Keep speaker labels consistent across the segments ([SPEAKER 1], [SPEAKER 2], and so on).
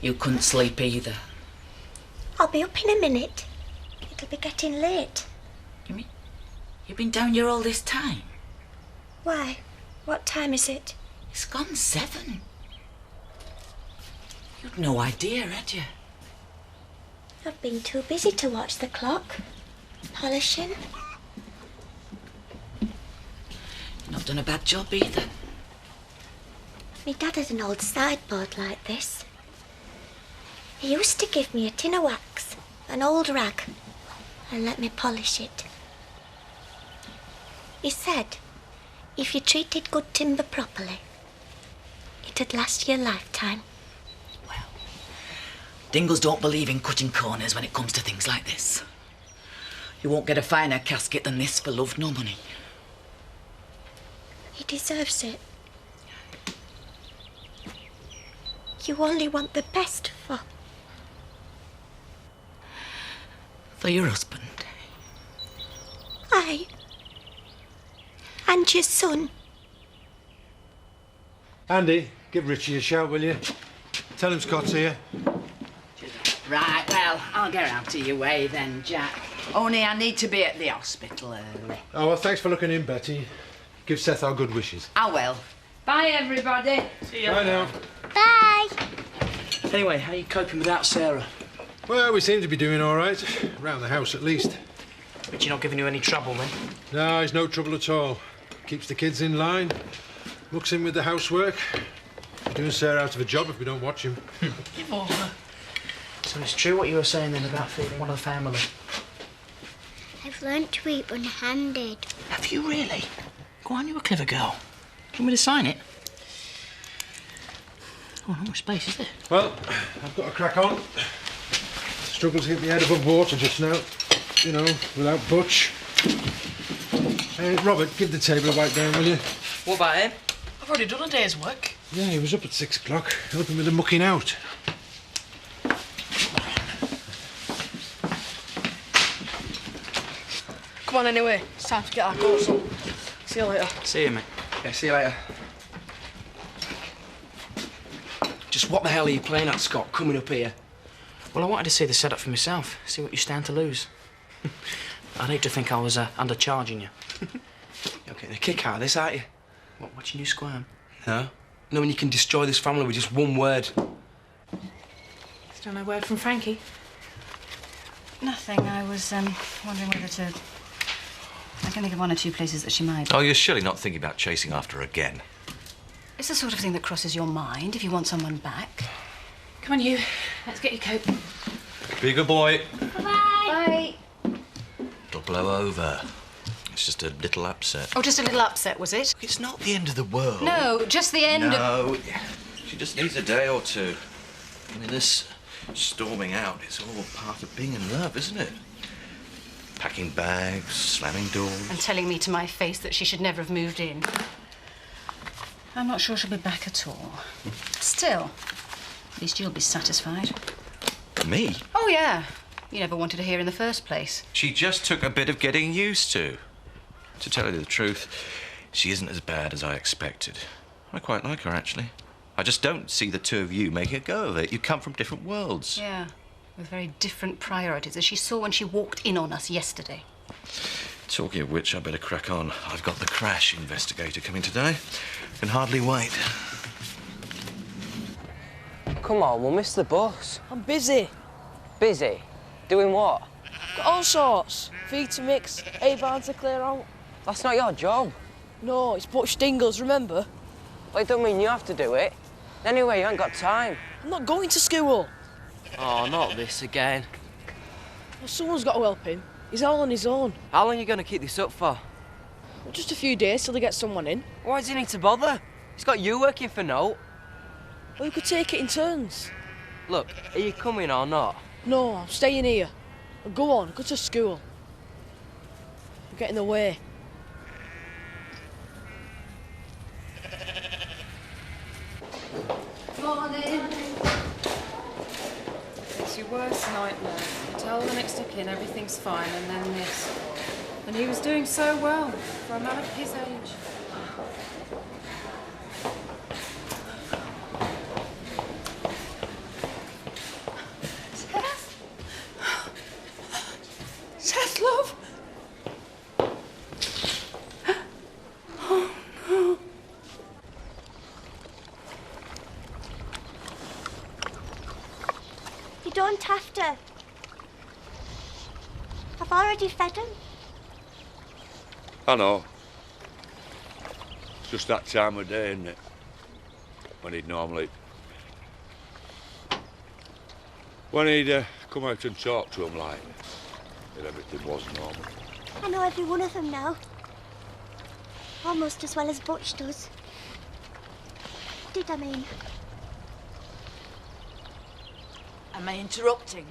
[SPEAKER 1] You couldn't sleep either.
[SPEAKER 2] I'll be up in a minute. It'll be getting late.
[SPEAKER 1] You mean you've been down here all this time?
[SPEAKER 2] Why? What time is it?
[SPEAKER 1] It's gone 7. You'd no idea, had you?
[SPEAKER 2] I've been too busy to watch the clock. Polishing.
[SPEAKER 1] You've not done a bad job either.
[SPEAKER 2] Me dad had an old sideboard like this. He used to give me a tin of wax, an old rag, and let me polish it. He said, if you treated good timber properly, it'd last you a lifetime.
[SPEAKER 1] Well, Dingles don't believe in cutting corners when it comes to things like this. You won't get a finer casket than this for love nor money.
[SPEAKER 2] He deserves it. You only want the best for...
[SPEAKER 1] For your husband.
[SPEAKER 2] Aye. And your son.
[SPEAKER 3] Andy, give Richie a shout, will you? Tell him Scott's here.
[SPEAKER 1] Right, well, I'll get out of your way then, Jack. Only I need to be at the hospital early.
[SPEAKER 3] Oh, well, thanks for looking in, Betty. Give Seth our good wishes.
[SPEAKER 1] I will. Bye, everybody.
[SPEAKER 4] See ya.
[SPEAKER 3] Bye now.
[SPEAKER 2] Bye.
[SPEAKER 4] Anyway, how are you coping without Sarah?
[SPEAKER 3] Well, we seem to be doing all right. Around the house, at least.
[SPEAKER 4] Richie not giving you any trouble, then?
[SPEAKER 3] No, he's no trouble at all. Keeps the kids in line. Looks in with the housework. He's doing Sarah out of a job if we don't watch him.
[SPEAKER 4] Give over. So it's true what you were saying then about feeling one of the family?
[SPEAKER 2] I've learnt to eat one-handed.
[SPEAKER 4] Have you really? Go on, you're a clever girl. Do you want me to sign it? Oh, not much space, is there?
[SPEAKER 3] Well, I've got to crack on. Struggle to keep my head above water just now. You know, without Butch. Hey, Robert, give the table a wipe down, will you?
[SPEAKER 4] What about him? I've already done a day's work.
[SPEAKER 3] Yeah, he was up at 6 o'clock, helping with the mucking out.
[SPEAKER 5] Come on anyway, it's time to get our coats on. See you later.
[SPEAKER 4] See you, mate. Yeah, see you later. Just what the hell are you playing at, Scott, coming up here? Well, I wanted to see the setup for myself, see what you stand to lose. I'd hate to think I was undercharging you.
[SPEAKER 6] You're getting a kick out of this, aren't you?
[SPEAKER 4] What, watching you squirm?
[SPEAKER 6] No? Knowing you can destroy this family with just one word.
[SPEAKER 5] Still no word from Frankie?
[SPEAKER 7] Nothing. I was wondering whether to... I can think of one or two places that she might.
[SPEAKER 8] Oh, you're surely not thinking about chasing after her again.
[SPEAKER 7] It's the sort of thing that crosses your mind if you want someone back.
[SPEAKER 5] Come on, you. Let's get your coat.
[SPEAKER 8] Be a good boy.
[SPEAKER 2] Bye.
[SPEAKER 7] Bye.
[SPEAKER 8] It'll blow over. It's just a little upset.
[SPEAKER 7] Oh, just a little upset, was it?
[SPEAKER 8] It's not the end of the world.
[SPEAKER 7] No, just the end of...
[SPEAKER 8] No, she just needs a day or two. I mean, this storming out, it's all part of being in love, isn't it? Packing bags, slamming doors.
[SPEAKER 7] And telling me to my face that she should never have moved in. I'm not sure she'll be back at all. Still, at least you'll be satisfied.
[SPEAKER 8] Me?
[SPEAKER 7] Oh, yeah. You never wanted her here in the first place.
[SPEAKER 8] She just took a bit of getting used to. To tell you the truth, she isn't as bad as I expected. I quite like her, actually. I just don't see the two of you making a go of it. You come from different worlds.
[SPEAKER 7] Yeah, with very different priorities, as she saw when she walked in on us yesterday.
[SPEAKER 8] Talking of which, I better crack on. I've got the crash investigator coming today. Can hardly wait.
[SPEAKER 9] Come on, we'll miss the bus.
[SPEAKER 5] I'm busy.
[SPEAKER 9] Busy? Doing what?
[SPEAKER 5] Got all sorts. Feed to mix, A-barn to clear out.
[SPEAKER 9] That's not your job.
[SPEAKER 5] No, it's Butch Dingles, remember?
[SPEAKER 9] Well, it don't mean you have to do it. Anyway, you ain't got time.
[SPEAKER 5] I'm not going to school.
[SPEAKER 9] Oh, not this again.
[SPEAKER 5] Well, someone's got to help him. He's all on his own.
[SPEAKER 9] How long are you going to keep this up for?
[SPEAKER 5] Well, just a few days till he gets someone in.
[SPEAKER 9] Why does he need to bother? He's got you working for Note.
[SPEAKER 5] Well, we could take it in turns.
[SPEAKER 9] Look, are you coming or not?
[SPEAKER 5] No, I'm staying here. Well, go on, go to school. You're getting in the way.
[SPEAKER 10] Morning. It's your worst nightmare. You tell the next of kin everything's fine, and then this. And he was doing so well for a man of his age.
[SPEAKER 2] don't have to. I've already fed him.
[SPEAKER 11] I know. It's just that time of day, isn't it? When he'd normally... When he'd come out and talk to him like that everything was normal.
[SPEAKER 2] I know every one of them now. Almost as well as Butch does. Did I mean?
[SPEAKER 1] Am I interrupting?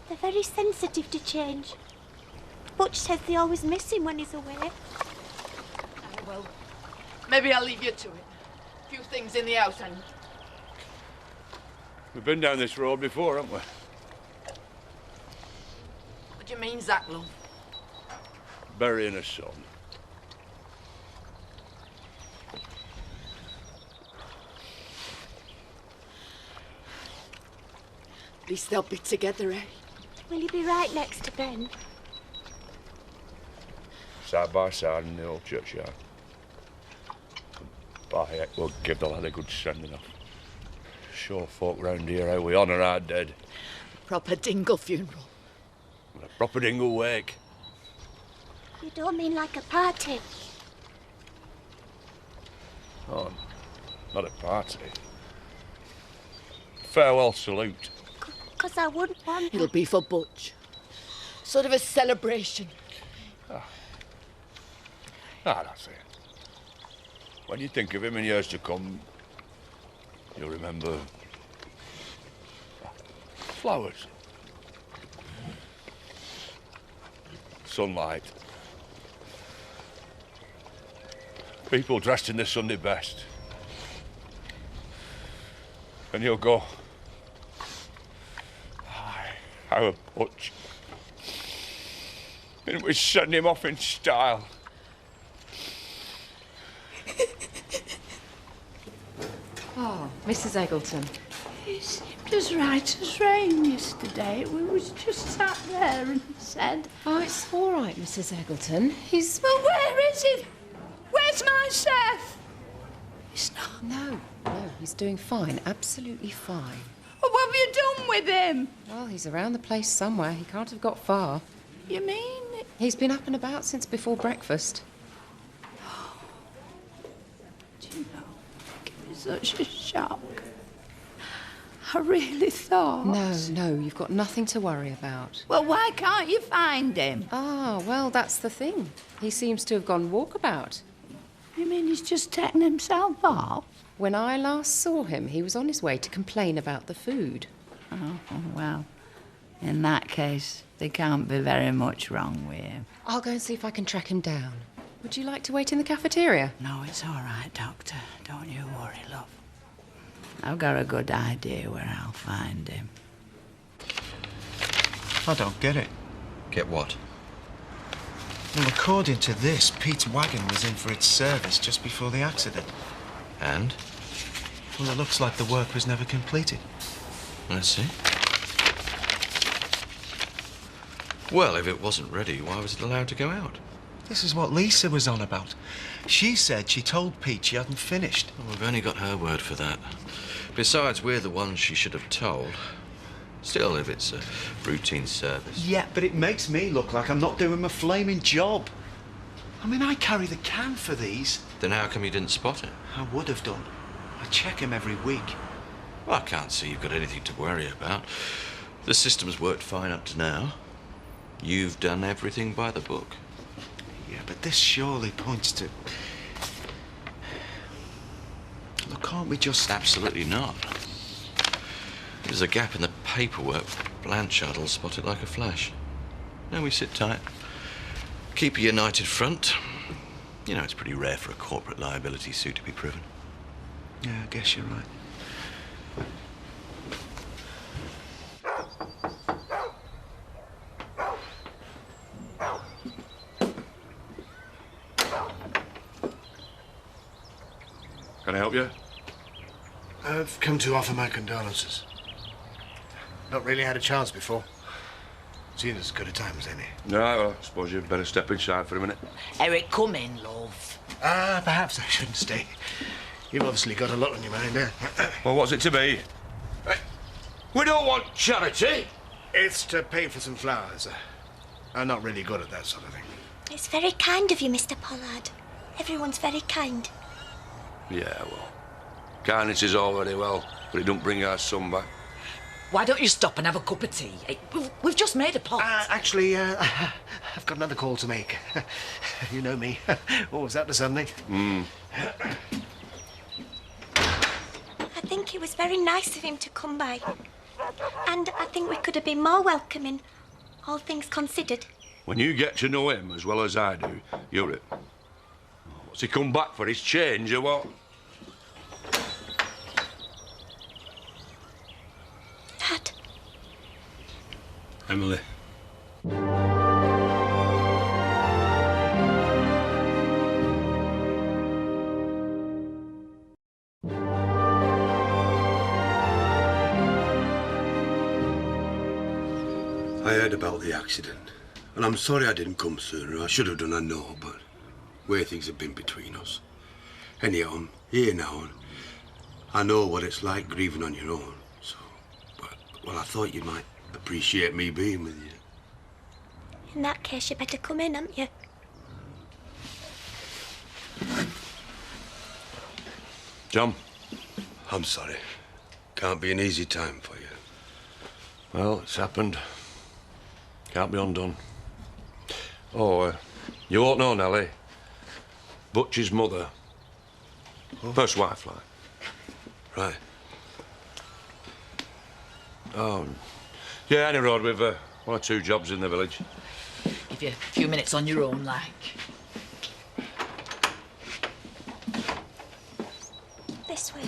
[SPEAKER 2] They're very sensitive to change. Butch says they always miss him when he's away.
[SPEAKER 5] Oh, well, maybe I'll leave you to it. A few things in the house and...
[SPEAKER 11] We've been down this road before, haven't we?
[SPEAKER 5] What do you mean, Zach, love?
[SPEAKER 11] Burying a son.
[SPEAKER 5] At least they'll be together, eh?
[SPEAKER 2] Will you be right next to Ben?
[SPEAKER 11] Side by side in the old churchyard. By heck, we'll give the lad a good sending off. Show folk round here how we honour our dead.
[SPEAKER 5] Proper dingle funeral.
[SPEAKER 11] And a proper dingle wake.
[SPEAKER 2] You don't mean like a party?
[SPEAKER 11] Oh, not a party. Farewell salute.
[SPEAKER 2] 'Cause I wouldn't want...
[SPEAKER 5] It'll be for Butch. Sort of a celebration.
[SPEAKER 11] Ah, that's it. When you think of him in years to come, you'll remember flowers, sunlight, people dressed in their Sunday best, and you'll go, aye, our Butch. And we send him off in style.
[SPEAKER 10] Oh, Mrs. Eggleton.
[SPEAKER 12] It seemed as right as rain yesterday. We was just sat there and said...
[SPEAKER 10] Oh, it's all right, Mrs. Eggleton. He's...
[SPEAKER 12] Well, where is he? Where's my Seth? He's not...
[SPEAKER 10] No, he's doing fine. Absolutely fine.
[SPEAKER 12] Well, what have you done with him?
[SPEAKER 10] Well, he's around the place somewhere. He can't have got far.
[SPEAKER 12] You mean...
[SPEAKER 10] He's been up and about since before breakfast.
[SPEAKER 12] Do you know, it gave me such a shock. I really thought...
[SPEAKER 10] No, you've got nothing to worry about.
[SPEAKER 12] Well, why can't you find him?
[SPEAKER 10] Ah, well, that's the thing. He seems to have gone walkabout.
[SPEAKER 12] You mean he's just taken himself off?
[SPEAKER 10] When I last saw him, he was on his way to complain about the food.
[SPEAKER 12] Oh, well, in that case, there can't be very much wrong with him.
[SPEAKER 10] I'll go and see if I can track him down. Would you like to wait in the cafeteria?
[SPEAKER 12] No, it's all right, Doctor. Don't you worry, love. I've got a good idea where I'll find him.
[SPEAKER 13] I don't get it.
[SPEAKER 8] Get what?
[SPEAKER 13] Well, according to this, Pete's wagon was in for its service just before the accident.
[SPEAKER 8] And?
[SPEAKER 13] Well, it looks like the work was never completed.
[SPEAKER 8] Let's see. Well, if it wasn't ready, why was it allowed to go out?
[SPEAKER 13] This is what Lisa was on about. She said she told Pete she hadn't finished.
[SPEAKER 8] Well, we've only got her word for that. Besides, we're the ones she should have told. Still, if it's a routine service...
[SPEAKER 13] Yeah, but it makes me look like I'm not doing my flaming job. I mean, I carry the can for these.
[SPEAKER 8] Then how come you didn't spot it?
[SPEAKER 13] I would have done. I check him every week.
[SPEAKER 8] Well, I can't see you've got anything to worry about. The system's worked fine up to now. You've done everything by the book.
[SPEAKER 13] Yeah, but this surely points to... Look, can't we just...
[SPEAKER 8] Absolutely not. If there's a gap in the paperwork, Blanchard will spot it like a flash. Now we sit tight. Keep a united front. You know, it's pretty rare for a corporate liability suit to be proven.
[SPEAKER 13] Yeah, I guess you're right.
[SPEAKER 11] Can I help you?
[SPEAKER 3] I've come to offer my condolences. Not really had a chance before. Seen as good a time as any.
[SPEAKER 11] No, well, I suppose you'd better step inside for a minute.
[SPEAKER 1] Eric, come in, love.
[SPEAKER 3] Perhaps I shouldn't stay. You've obviously got a lot on your mind, eh?
[SPEAKER 11] Well, what's it to be? We don't want charity.
[SPEAKER 3] It's to pay for some flowers. I'm not really good at that sort of thing.
[SPEAKER 2] It's very kind of you, Mr. Pollard. Everyone's very kind.
[SPEAKER 11] Yeah, well, kindness is all very well, but it don't bring our son back.
[SPEAKER 1] Why don't you stop and have a cup of tea? Hey, we've just made a pot.
[SPEAKER 3] Actually, I've got another call to make. You know me. Always up to something.
[SPEAKER 2] I think it was very nice of him to come by. And I think we could have been more welcoming, all things considered.
[SPEAKER 11] When you get to know him as well as I do, you're it. What's he come back for? His change or what?
[SPEAKER 2] Dad.
[SPEAKER 11] Emily.
[SPEAKER 14] I heard about the accident, and I'm sorry I didn't come sooner. I should have done, I know, but way things have been between us. Anyhow, I'm here now, and I know what it's like grieving on your own. So, well, I thought you might appreciate me being with you.
[SPEAKER 2] In that case, you better come in, haven't you?
[SPEAKER 14] John, I'm sorry. Can't be an easy time for you.
[SPEAKER 11] Well, it's happened. Can't be undone. Oh, you won't know, Nellie. Butch's mother. First wife, like.
[SPEAKER 14] Right.
[SPEAKER 11] Oh, yeah, any road with one or two jobs in the village.
[SPEAKER 1] Give you a few minutes on your own, like.
[SPEAKER 2] This way.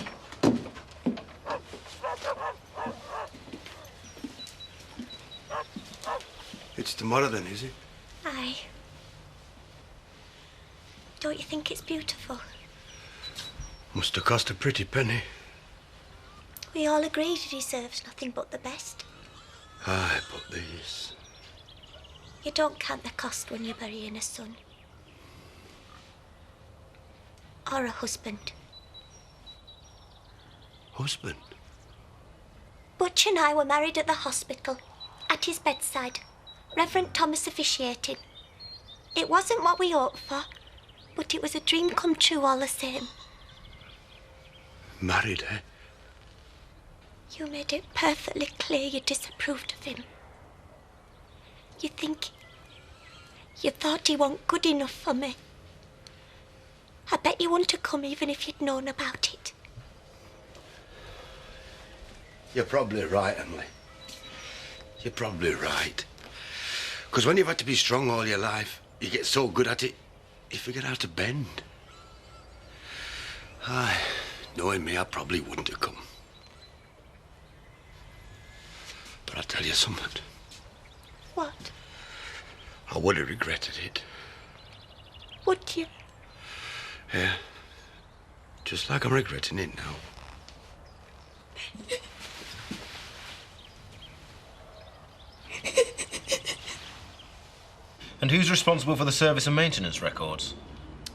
[SPEAKER 14] It's tomorrow then, is it?
[SPEAKER 2] Aye. Don't you think it's beautiful?
[SPEAKER 14] Must have cost a pretty penny.
[SPEAKER 2] We all agree he deserves nothing but the best.
[SPEAKER 14] Aye, but these...
[SPEAKER 2] You don't count the cost when you're burying a son. Or a husband.
[SPEAKER 14] Husband?
[SPEAKER 2] Butch and I were married at the hospital, at his bedside. Reverend Thomas officiating. It wasn't what we hoped for, but it was a dream come true all the same.
[SPEAKER 14] Married, eh?
[SPEAKER 2] You made it perfectly clear you disapproved of him. You thought he wasn't good enough for me. I bet you wouldn't have come even if you'd known about it.
[SPEAKER 14] You're probably right, Emily. You're probably right. Because when you've had to be strong all your life, you get so good at it, you forget how to bend. Aye, knowing me, I probably wouldn't have come. But I'll tell you something.
[SPEAKER 2] What?
[SPEAKER 14] I would have regretted it.
[SPEAKER 2] Would you?
[SPEAKER 14] Yeah. Just like I'm regretting it now.
[SPEAKER 15] And who's responsible for the service and maintenance records?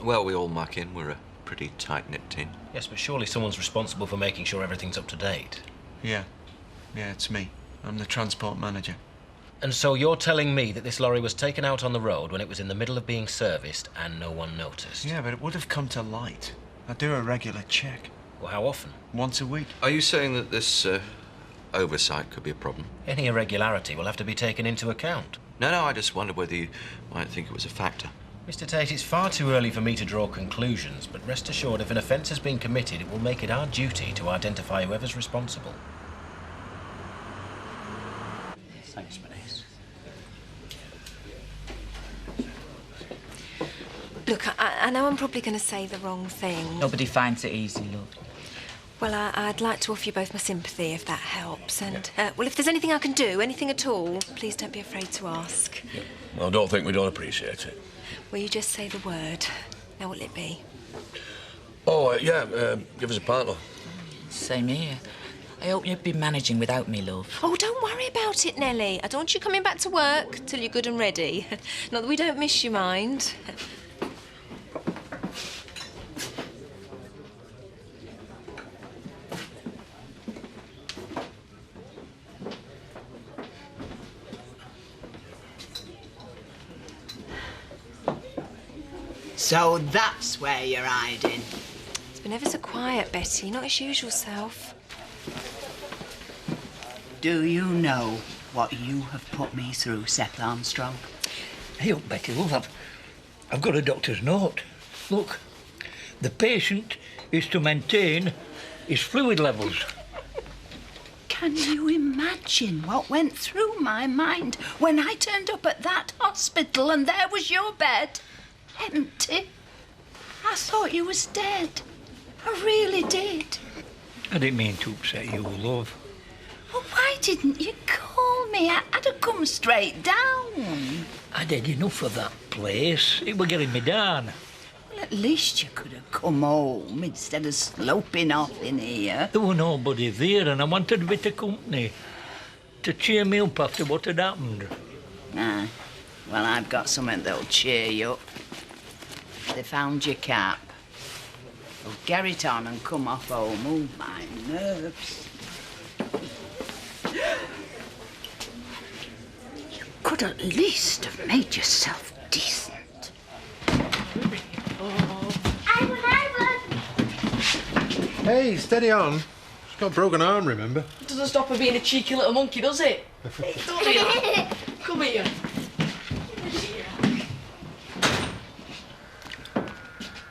[SPEAKER 8] Well, we all muck in. We're a pretty tight-knit team.
[SPEAKER 15] Yes, but surely someone's responsible for making sure everything's up to date.
[SPEAKER 13] Yeah, it's me. I'm the transport manager.
[SPEAKER 15] And so you're telling me that this lorry was taken out on the road when it was in the middle of being serviced and no one noticed?
[SPEAKER 13] Yeah, but it would have come to light. I do a regular check.
[SPEAKER 15] Well, how often?
[SPEAKER 13] Once a week.
[SPEAKER 8] Are you saying that this oversight could be a problem?
[SPEAKER 15] Any irregularity will have to be taken into account.
[SPEAKER 8] No, I just wondered whether you might think it was a factor.
[SPEAKER 15] Mr. Tate, it's far too early for me to draw conclusions, but rest assured if an offence has been committed, it will make it our duty to identify whoever's responsible.
[SPEAKER 4] Thanks, Bernice.
[SPEAKER 16] Look, I know I'm probably going to say the wrong thing.
[SPEAKER 1] Nobody finds it easy, love.
[SPEAKER 16] Well, I'd like to offer you both my sympathy, if that helps. And, well, if there's anything I can do, anything at all, please don't be afraid to ask.
[SPEAKER 11] Well, I don't think we don't appreciate it.
[SPEAKER 16] Will you just say the word? Now, what'll it be?
[SPEAKER 11] Oh, yeah, give us a partner.
[SPEAKER 1] Same here. I hope you'd be managing without me, love.
[SPEAKER 16] Oh, don't worry about it, Nellie. I don't want you coming back to work till you're good and ready. Not that we don't miss you, mind.
[SPEAKER 12] So that's where you're hiding.
[SPEAKER 16] It's been ever so quiet, Betty, not his usual self.
[SPEAKER 12] Do you know what you have put me through, Seth Armstrong?
[SPEAKER 17] Hey up, Betty, love, I've got a doctor's note. Look, the patient is to maintain his fluid levels.
[SPEAKER 12] Can you imagine what went through my mind when I turned up at that hospital and there was your bed? Empty. I thought you was dead. I really did.
[SPEAKER 17] I didn't mean to upset you, love.
[SPEAKER 12] Well, why didn't you call me? I'd have come straight down.
[SPEAKER 17] I'd had enough of that place. It were getting me down.
[SPEAKER 12] Well, at least you could have come home instead of sloping off in here.
[SPEAKER 17] There were nobody there, and I wanted a bit of company to cheer me up after what had happened.
[SPEAKER 12] Nah. Well, I've got something that'll cheer you up. They found your cap. Well, get it on and come off home. Oh, my nerves. You could at least have made yourself decent.
[SPEAKER 3] Hey, steady on. She's got a broken arm, remember?
[SPEAKER 5] It doesn't stop her being a cheeky little monkey, does it? Don't be that. Come here.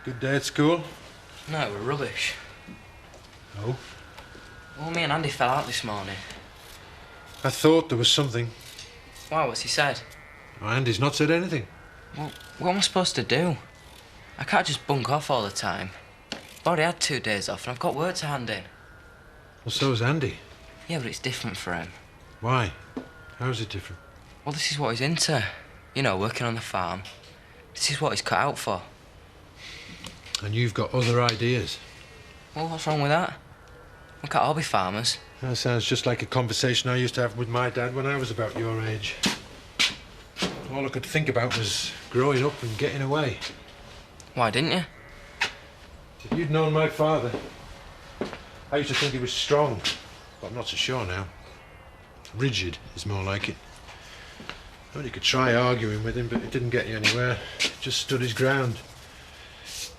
[SPEAKER 3] Good day at school?
[SPEAKER 4] No, we're rubbish.
[SPEAKER 3] Oh?
[SPEAKER 4] Well, me and Andy fell out this morning.
[SPEAKER 3] I thought there was something.
[SPEAKER 4] Why, what's he said?
[SPEAKER 3] Oh, Andy's not said anything.
[SPEAKER 4] Well, what am I supposed to do? I can't just bunk off all the time. I've already had 2 days off and I've got work to hand in.
[SPEAKER 3] Well, so's Andy.
[SPEAKER 4] Yeah, but it's different for him.
[SPEAKER 3] Why? How's it different?
[SPEAKER 4] Well, this is what he's into. You know, working on the farm. This is what he's cut out for.
[SPEAKER 3] And you've got other ideas.
[SPEAKER 4] Well, what's wrong with that? We can't all be farmers.
[SPEAKER 3] That sounds just like a conversation I used to have with my dad when I was about your age. All I could think about was growing up and getting away.
[SPEAKER 4] Why didn't you?
[SPEAKER 3] If you'd known my father, I used to think he was strong, but I'm not so sure now. Rigid is more like it. I mean, you could try arguing with him, but it didn't get you anywhere. He just stood his ground.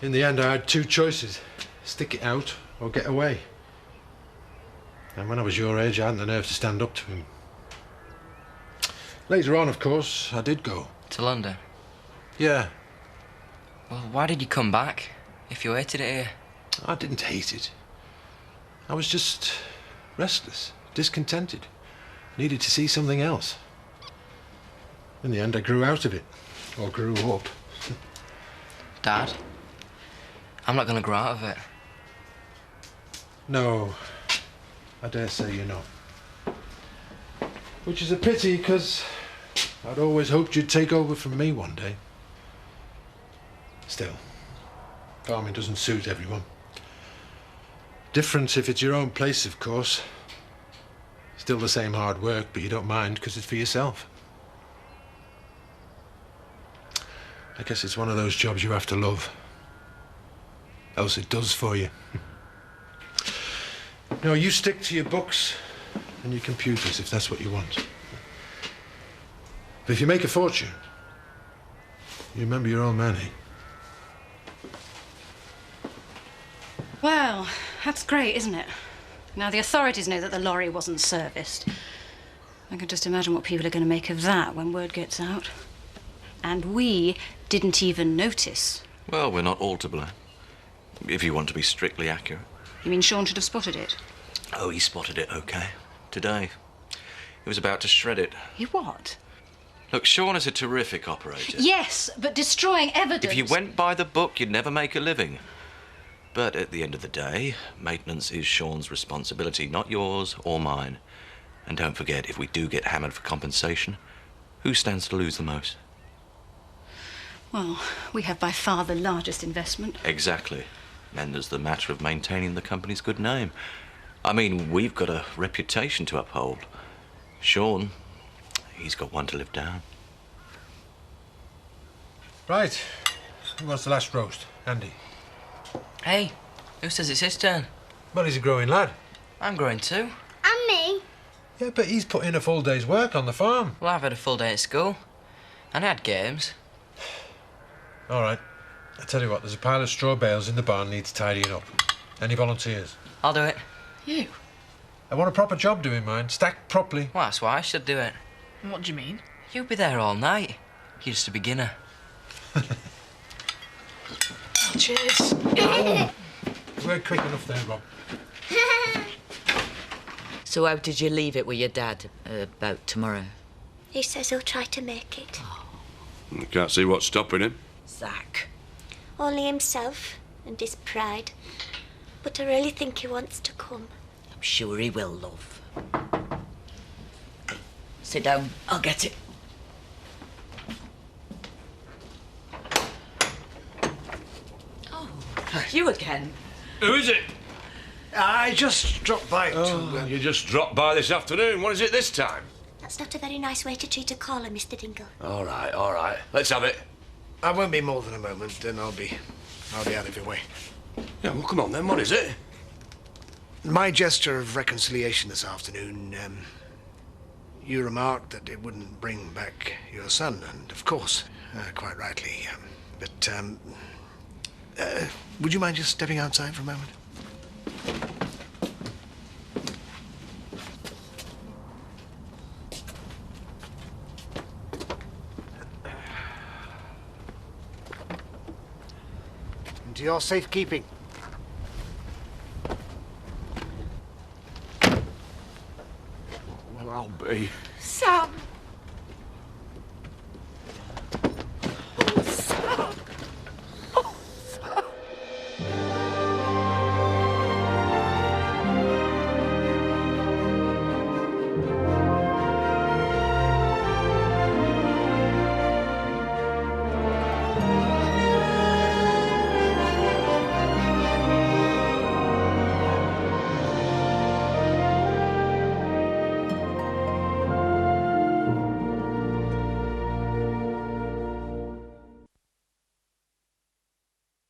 [SPEAKER 3] In the end, I had 2 choices. Stick it out or get away. And when I was your age, I hadn't the nerve to stand up to him. Later on, of course, I did go.
[SPEAKER 4] To London?
[SPEAKER 3] Yeah.
[SPEAKER 4] Well, why did you come back, if you hated it here?
[SPEAKER 3] I didn't hate it. I was just restless, discontented. Needed to see something else. In the end, I grew out of it. Or grew up.
[SPEAKER 4] Dad, I'm not going to grow out of it.
[SPEAKER 3] No, I dare say you're not. Which is a pity, because I'd always hoped you'd take over from me one day. Still, farming doesn't suit everyone. Different if it's your own place, of course. Still the same hard work, but you don't mind because it's for yourself. I guess it's one of those jobs you have to love. Else it does for you. No, you stick to your books and your computers if that's what you want. But if you make a fortune, you remember your old man, eh?
[SPEAKER 7] Well, that's great, isn't it? Now the authorities know that the lorry wasn't serviced. I can just imagine what people are going to make of that when word gets out. And we didn't even notice.
[SPEAKER 8] Well, we're not all to blame. If you want to be strictly accurate.
[SPEAKER 7] You mean Sean should have spotted it?
[SPEAKER 8] Oh, he spotted it, okay. Today. He was about to shred it.
[SPEAKER 7] He what?
[SPEAKER 8] Look, Sean is a terrific operator.
[SPEAKER 7] Yes, but destroying evidence...
[SPEAKER 8] If you went by the book, you'd never make a living. But at the end of the day, maintenance is Sean's responsibility, not yours or mine. And don't forget, if we do get hammered for compensation, who stands to lose the most?
[SPEAKER 7] Well, we have by far the largest investment.
[SPEAKER 8] Exactly. Then there's the matter of maintaining the company's good name. I mean, we've got a reputation to uphold. Sean, he's got one to live down.
[SPEAKER 3] Right. Who wants the last roast? Andy?
[SPEAKER 4] Hey, who says it's his turn?
[SPEAKER 3] Well, he's a growing lad.
[SPEAKER 4] I'm growing too.
[SPEAKER 2] And me.
[SPEAKER 3] Yeah, but he's put in a full day's work on the farm.
[SPEAKER 4] Well, I've had a full day at school. And I had games.
[SPEAKER 3] All right. I tell you what, there's a pile of straw bales in the barn needs tidying up. Any volunteers?
[SPEAKER 4] I'll do it.
[SPEAKER 5] You?
[SPEAKER 3] I want a proper job doing mine, stacked properly.
[SPEAKER 4] Well, that's why I should do it.
[SPEAKER 5] What do you mean?
[SPEAKER 4] You'll be there all night. You're just a beginner.
[SPEAKER 5] Oh, cheers.
[SPEAKER 3] Oh. You weren't quick enough there, Rob.
[SPEAKER 1] So how did you leave it with your dad about tomorrow?
[SPEAKER 2] He says he'll try to make it.
[SPEAKER 11] I can't see what's stopping him.
[SPEAKER 1] Zach.
[SPEAKER 2] Only himself and his pride. But I really think he wants to come.
[SPEAKER 1] I'm sure he will, love. Sit down. I'll get it. Oh, you again?
[SPEAKER 11] Who is it?
[SPEAKER 18] I just dropped by
[SPEAKER 11] You just dropped by this afternoon. What is it this time?
[SPEAKER 2] That's not a very nice way to treat a caller, Mr. Dingle.
[SPEAKER 11] All right, all right. Let's have it.
[SPEAKER 18] I won't be more than a moment, then I'll be out of your way.
[SPEAKER 11] Yeah, well, come on then. What is it?
[SPEAKER 18] My gesture of reconciliation this afternoon, you remarked that it wouldn't bring back your son, and of course, quite rightly. Would you mind just stepping outside for a moment? Into your safekeeping.
[SPEAKER 11] Well, I'll be.
[SPEAKER 12] Sam!